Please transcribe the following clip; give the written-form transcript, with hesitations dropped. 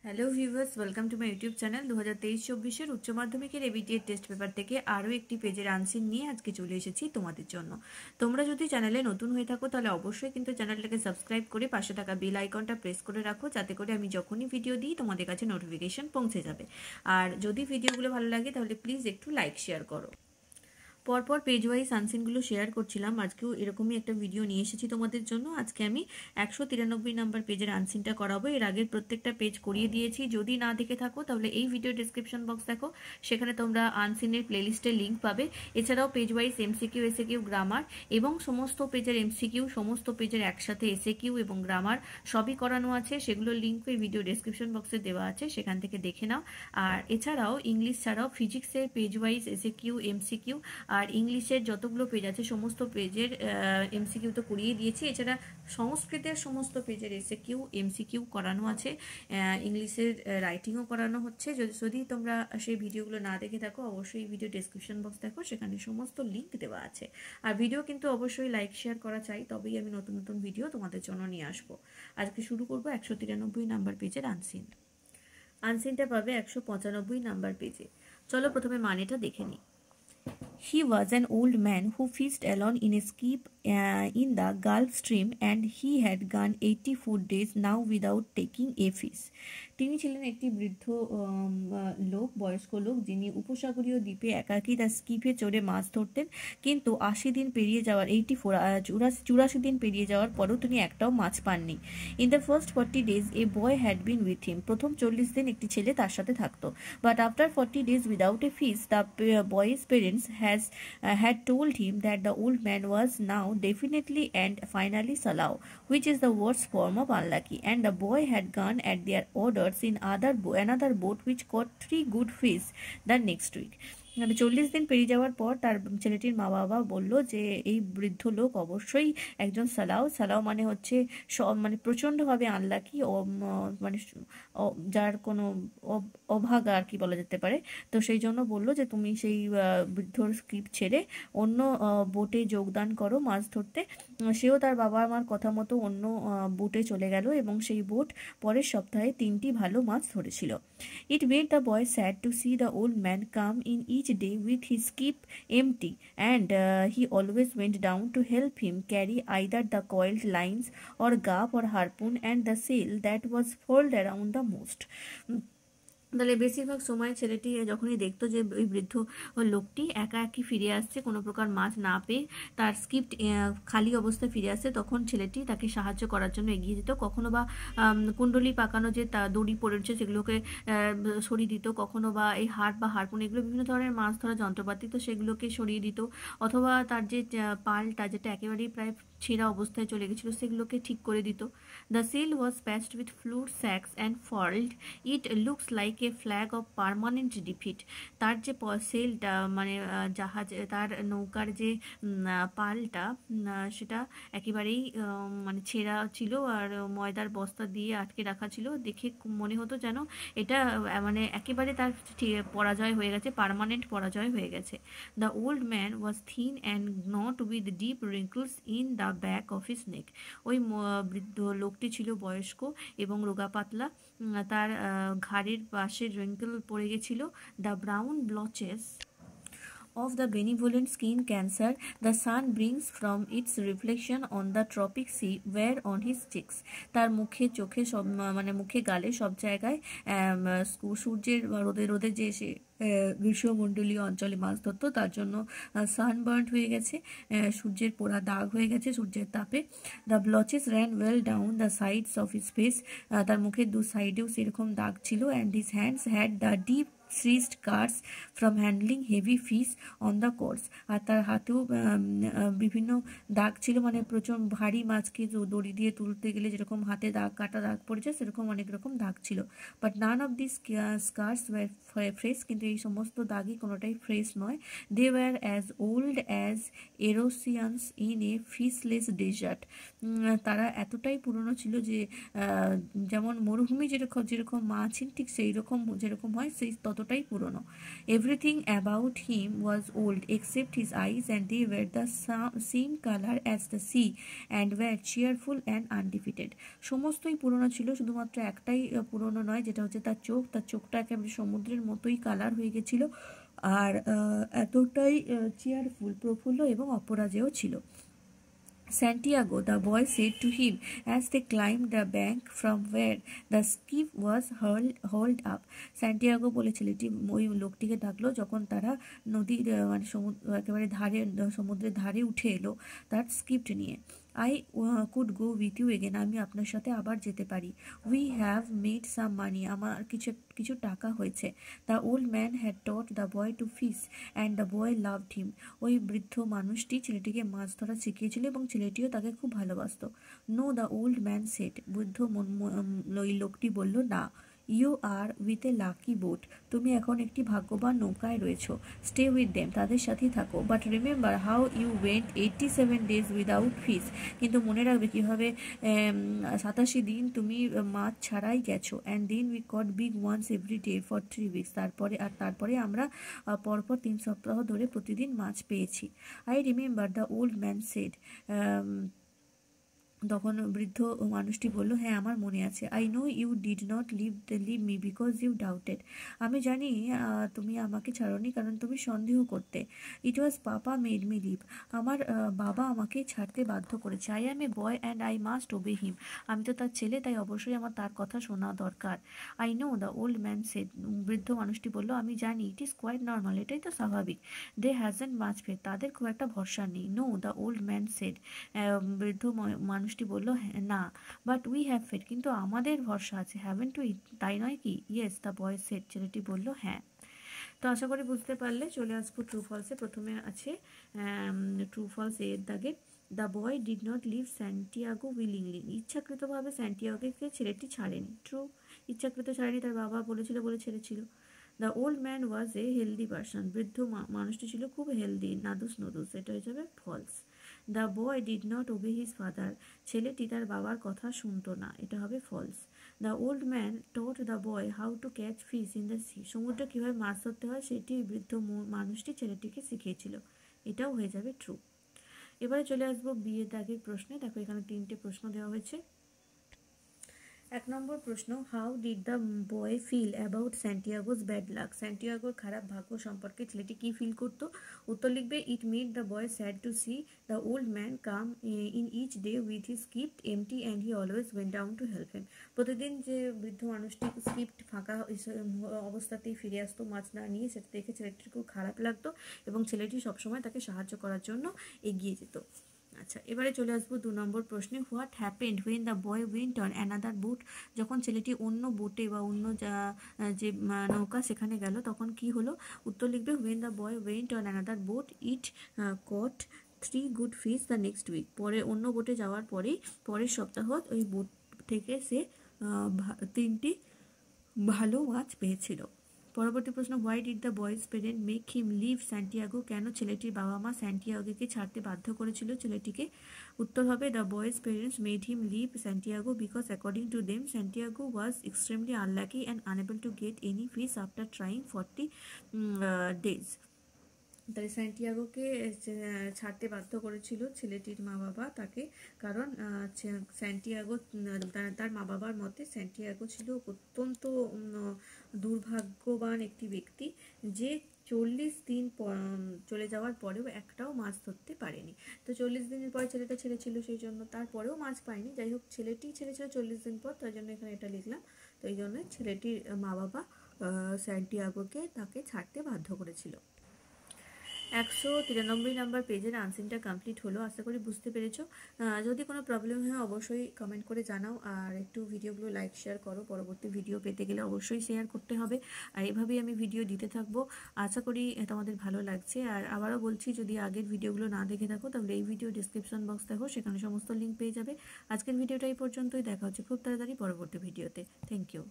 Hello viewers, welcome to my YouTube channel. 2023-24 উচ্চ মাধ্যমিকের এবিটিএর test paper থেকে আরও একটি পেজের আনসার নিয়ে আজকে চলে এসেছি তোমাদের জন্য। তোমরা যদি চ্যানেলে নতুন হয়ে থাকো তাহলে অবশ্যই কিন্তু চ্যানেলটাকে সাবস্ক্রাইব করে পাশে থাকা বেল আইকনটা প্রেস করে রাখো, যাতে করে আমি যখনই ভিডিও দিই তোমাদের কাছে নোটিফিকেশন পৌঁছে যাবে। আর যদি ভিডিওগুলো ভালো লাগে তাহলে প্লিজ একটু লাইক শেয়ার করো। পরপর পেজ ওয়াইজ আনসিনগুলো শেয়ার করছিলাম, আজকেও এরকমই একটা ভিডিও নিয়ে এসেছি তোমাদের জন্য। আজকে আমি 193 নাম্বার পেজের আনসিনটা করাবো। এর আগের প্রত্যেকটা পেজ করিয়ে দিয়েছি, যদি না দেখে থাকো তাহলে এই ভিডিও ডিসক্রিপশন বক্স দেখো, সেখানে তোমরা আনসিনের প্লেলিস্টের লিঙ্ক পাবে। এছাড়াও page wise MCQ, SAQ, grammar এবং সমস্ত পেজের এমসিকিউ, সমস্ত পেজের একসাথে এসএকিউ এবং গ্রামার সবই করানো আছে। সেগুলোর লিঙ্ক এই ভিডিও ডিসক্রিপশন বক্সে দেওয়া আছে, সেখান থেকে দেখে নাও। আর এছাড়াও ইংলিশ ছাড়াও ফিজিক্সের পেজ ওয়াইজ এসএকিউ, এমসিকিউ আর ইংলিশের যতগুলো পেজ আছে সমস্ত পেজের এমসিকিউ তো করিয়ে দিয়েছি। এছাড়া সংস্কৃতের সমস্ত পেজের এসএকিউ, এমসিকিউ করানো আছে। ইংলিশের রাইটিংও করানো হচ্ছে। যদি তোমরা সেই ভিডিওগুলো না দেখে থাকো অবশ্যই ভিডিও ডেসক্রিপশন বক্স দেখো, সেখানে সমস্ত লিঙ্ক দেওয়া আছে। আর ভিডিও কিন্তু অবশ্যই লাইক শেয়ার করা চাই, তবেই আমি নতুন নতুন ভিডিও তোমাদের জন্য নিয়ে আসবো। আজকে শুরু করবো 193 নাম্বার পেজের আনসিন। আনসিনটা পাবে 195 নাম্বার পেজে। চলো প্রথমে মানেটা দেখে নিই। He was an old man who fished alone in a skiff in the Gulf Stream, and he had gone 84 days now without taking a fish. তিনি ছিলেন একটি বৃদ্ধ লোক, বয়স্ক লোক, যিনি উপসাগরীয় দ্বীপে একাকী তার স্কিপে চড়ে মাছ ধরতেন। কিন্তু 80 দিন পেরিয়ে যাওয়ার 84 দিন পেরিয়ে যাওয়ার পরও তিনি একটাও মাছ পাননি। In the first 40 days A boy had been with him. প্রথম 40 দিন একটি ছেলে তার সাথে থাকতো। But after 40 days without a fish, the boy's parents had told him that the old man was now definitely and finally Salau, which is the worst form of unlucky, and the boy had gone at their orders in another boat which caught 3 good fish the next week. 40 দিন পেরিয়ে যাওয়ার পর তার ছেলেটির মা বাবা বলল যে এই বৃদ্ধ লোক অবশ্যই একজন সালাও মানে হচ্ছে মানে প্রচণ্ডভাবে আনলাকি, মানে যার কোনো অভাগা আর কি বলা যেতে পারে। তো সেই জন্য বলল যে তুমি সেই বৃদ্ধর স্ক্রিপ্ট ছেড়ে অন্য বোটে যোগদান করো মাছ ধরতে। সেও তার বাবা মার কথা মতো অন্য বোটে চলে গেল এবং সেই বোট পরের সপ্তাহে 3টি ভালো মাছ ধরেছিল। It made the boy sad to see the old man come in each day with his skiff empty, and he always went down to help him carry either the coiled lines or gaff or harpoon and the sail that was furled around the most. তাহলে বেশিরভাগ সময় ছেলেটি যখনই দেখতো যে ওই বৃদ্ধ লোকটি একা একই ফিরে আসছে, কোনো প্রকার মাছ না পেয়ে তার স্ক্রিপ্ট খালি অবস্থায় ফিরে আসছে, তখন ছেলেটি তাকে সাহায্য করার জন্য এগিয়ে যেত। কখনো বা কুণ্ডলি পাকানো যে দড়ি পড়েছে সেগুলোকে সরিয়ে দিত, কখনো বা এই হাট বা হারপুন, এগুলো বিভিন্ন ধরনের মাছ ধরা যন্ত্রপাতি, তো সেগুলোকে সরিয়ে দিত। অথবা তার যে পালটা যেটা একেবারেই প্রায় ছেঁড়া অবস্থায় চলে গেছিলো সেগুলোকে ঠিক করে দিত। The sail was patched with flour sacks and furled, it looks like a flag of permanent defeat. তার যে সেলটা মানে জাহাজ, তার নৌকার যে পালটা সেটা একেবারেই মানে ছেঁড়া ছিল আর ময়দার বস্তা দিয়ে আটকে রাখা ছিল। দেখে মনে হতো যেন এটা মানে একেবারে তার পরাজয় হয়ে গেছে, পার্মানেন্ট পরাজয় হয়ে গেছে। The old man was thin and gaunt with deep wrinkles in the back of his neck. ওই বৃদ্ধ লোকটি ছিল বয়স্ক এবং রোগা পাতলা, তার ঘাড়ের পাশে রিঙ্কল পড়ে গেছিল। The brown blotches of the benevolent skin cancer the sun brings from its reflection on the tropic sea were on his cheeks. তার মুখে, চোখে সব মানে মুখে, গালে সব জায়গায় সূর্যের রোদে যে সে গ্রীষ্মমণ্ডলীয় অঞ্চলে মাছ ধরতো তার জন্য সানবার্ন হয়ে গেছে, সূর্যের পোড়া দাগ হয়ে গেছে সূর্যের তাপে। The blotches ran well down the sides of his face, তার মুখের দু সাইডেও সেরকম দাগ ছিল। And his hands had the deep creased scars from handling heavy fish on the cords. আর তার হাতেও বিভিন্ন দাগ ছিল, মানে প্রচুর ভারী মাছকে দড়ি দিয়ে তুলতে গেলে যেরকম হাতে দাগ, কাটা দাগ পড়েছে, সেরকম অনেক রকম দাগ ছিল। But none of these scars were fresh, কিন্তু এই সমস্ত দাগই কোনোটাই ফ্রেশ নয়। They were as old as erosions in a fishless desert. তারা এতটাই পুরনো ছিল যে যেমন মরুভূমি যেরকম মাছ ঠিক সেই রকম যেরকম হয় সেই ততটাই ততটাই পুরনো। Everything about him was old except his eyes and they were the same colour as the sea and were cheerful and undefeated. সমস্তই পুরনো ছিল, শুধুমাত্র একটাই পুরনো নয়, যেটা হচ্ছে তার চোখ। তার চোখটা একেবারে সমুদ্রের মতোই কালার হয়ে গেছিল, আর এতটাই চিয়ারফুল, প্রফুল্ল এবং অপরাজেয় ছিল। Santiago, the boy said to him as they climbed the bank from where the skiff was hauled up. Santiago বলে ছেলেটি ওই লোকটিকে ডাকলো যখন তারা নদীর মানে একেবারে ধারে, সমুদ্রের ধারে উঠে এলো তার স্কিপ্ট নিয়ে। I could go with you again, আমি আপনার সাথে আবার যেতে পারি। We have made some money, আমার কিছু টাকা হয়েছে। The old man had taught the boy to fish and the boy loved him. ওই বৃদ্ধ মানুষটি ছেলেটিকে মাছ ধরা শিখিয়েছিল এবং ছেলেটিও তাকে খুব ভালোবাসত। No, the old man said, বৃদ্ধ ওই লোকটি বলল, না। You are with a lucky boat, তুমি এখন একটি ভাগ্যবান নৌকায় রয়েছো। স্টে উইথ দেম, তাদের সাথেই থাকো। But remember how you went 87 days without fish, কিন্তু মনে রাখবে কীভাবে 87 দিন তুমি মাছ ছাড়াই গেছো। And then we caught big ones every day for 3 weeks, তারপরে আমরা পরপর 3 সপ্তাহ ধরে প্রতিদিন মাছ পেয়েছি। I remember, the old man said, তখন বৃদ্ধ মানুষটি বলল, হ্যাঁ আমার মনে আছে। I know you did not leave me because you doubted, আমি জানি তুমি আমাকে ছাড়োনি কারণ তুমি সন্দেহ করতে। It was papa made me leave, আমার বাবা আমাকে ছাড়তে বাধ্য করেছে। I am a boy and I must obey him, আমি তো তার ছেলে, তাই অবশ্যই আমার তার কথা শোনা দরকার। I know, the old man said, বৃদ্ধ মানুষটি বলল, আমি জানি, ইট ইজ কোয়াইট নর্মাল, এটাই তো স্বাভাবিক। দে হ্যাজেন্ট মাচ ফেথ, তাদের খুব একটা ভরসা নেই। No, the old man said, বৃদ্ধ মানুষটি বলল, না। বাট উই হ্যাভ ফেথ, কিন্তু আমাদের ভরসা আছে। হ্যাভেন্ট উই, তাই নয় কি? ইয়েস, দ্য বয় সেড, ছেলেটি বলল, হ্যাঁ। তো আশা করি বুঝতে পারলে। চলে আসবো ট্রু ফলসে। প্রথমে আছে ট্রু ফলস এর দাগে, the boy did not leave Santiago willingly, ইচ্ছাকৃতভাবে স্যান্টিয়াগোকে ছেলেটি ছাড়েনি। ট্রু, ইচ্ছাকৃত ছাড়েনি, তার বাবা বলেছিল বলে ছেড়েছিল। The old man was A healthy person, বৃদ্ধ মানুষটি ছিল খুব হেলদি, নাদুস নুদুস, এটা হয়ে যাবে false. The boy did not obey his father, ছেলেটি তার বাবার কথা শুনতো না, এটা হবে false. The old man taught the boy how to catch fish in the sea, সমুদ্রে কীভাবে মাছ ধরতে হয় সেটি বৃদ্ধ মানুষটি ছেলেটিকে শিখিয়েছিল, এটাও হয়ে যাবে ট্রু। এবারে চলে আসবো বিয়ের দাগের প্রশ্নে। দেখো এখানে 3টে প্রশ্ন দেওয়া হয়েছে। 1 নম্বর প্রশ্ন, how did the boy feel about Santiago's bad luck, স্যান্টিয়াগোর খারাপ ভাগ্য সম্পর্কে ছেলেটি কী ফিল করতো? উত্তর লিখবে, it made the boy sad to see the old man come in each day with his skiff empty and he always went down to help him, প্রতিদিন যে বৃদ্ধ মানুষটি স্কিপ্ট ফাঁকা অবস্থাতেই ফিরে আসতো মাছ না নিয়ে, সেটা দেখে ছেলেটির খুব খারাপ লাগতো এবং ছেলেটি সবসময় তাকে সাহায্য করার জন্য এগিয়ে যেত। আচ্ছা, এবারে চলে আসবো 2 নম্বর প্রশ্নে, what happened when the boy went on another boat, যখন ছেলেটি অন্য বোটে বা অন্য যে নৌকা সেখানে গেল তখন কি হলো? উত্তর লিখবে, when the boy went on another boat it caught 3 good fish the next week, পরে অন্য বোটে যাওয়ার পরেই পরের সপ্তাহ ওই বোট থেকে সে 3টি ভালো মাছ পেয়েছিল। পরবর্তী প্রশ্ন, why did the boy's parent make him leave Santiago, কেন ছেলেটির বাবা মা স্যান্টিয়াগোকে ছাড়তে বাধ্য করেছিল ছেলেটিকে? উত্তর হবে, the boy's parents made him leave Santiago because according to them Santiago was extremely unlucky and unable to get any fish after trying 40 days। তাই স্যান্টিয়াগোকে ছাড়তে বাধ্য করেছিল ছেলেটির মা বাবা তাকে, কারণ স্যান্টিয়াগো, তার মা বাবার মতে স্যান্টিয়াগো ছিল অত্যন্ত দুর্ভাগ্যবান একটি ব্যক্তি, যে 40 দিন চলে যাওয়ার পরেও একটাও মাছ ধরতে পারেনি। তো 40 দিনের পরে ছেলেটা ছেড়েছিল, সেই জন্য তারপরেও মাছ পায়নি। যাই হোক, ছেলেটি ছেড়েছিল 40 দিন পর, তার জন্য এখানে এটা লিখলাম। তো এই জন্য ছেলেটির মা বাবা স্যান্টিয়াগোকে তাকে ছাড়তে বাধ্য করেছিল। 193 নম্বর পেজের আনসারটা কমপ্লিট হলো। আশা করি বুঝতে পেরেছো। যদি কোনো প্রবলেম হয় অবশ্যই কমেন্ট করে জানাও, আর একটু ভিডিওগুলো লাইক শেয়ার করো। পরবর্তী ভিডিও পেতে গেলে অবশ্যই শেয়ার করতে হবে, আর এভাবেই আমি ভিডিও দিতে থাকবো। আশা করি তোমাদের ভালো লাগছে। আর আবারও বলছি, যদি আগের ভিডিওগুলো না দেখে থাকো তাহলে এই ভিডিও ডিসক্রিপশন বক্স দেখো, সেখানে সমস্ত লিঙ্ক পেয়ে যাবে। আজকের ভিডিওটা এই পর্যন্তই, দেখা হচ্ছে খুব তাড়াতাড়ি পরবর্তী ভিডিওতে। Thank you.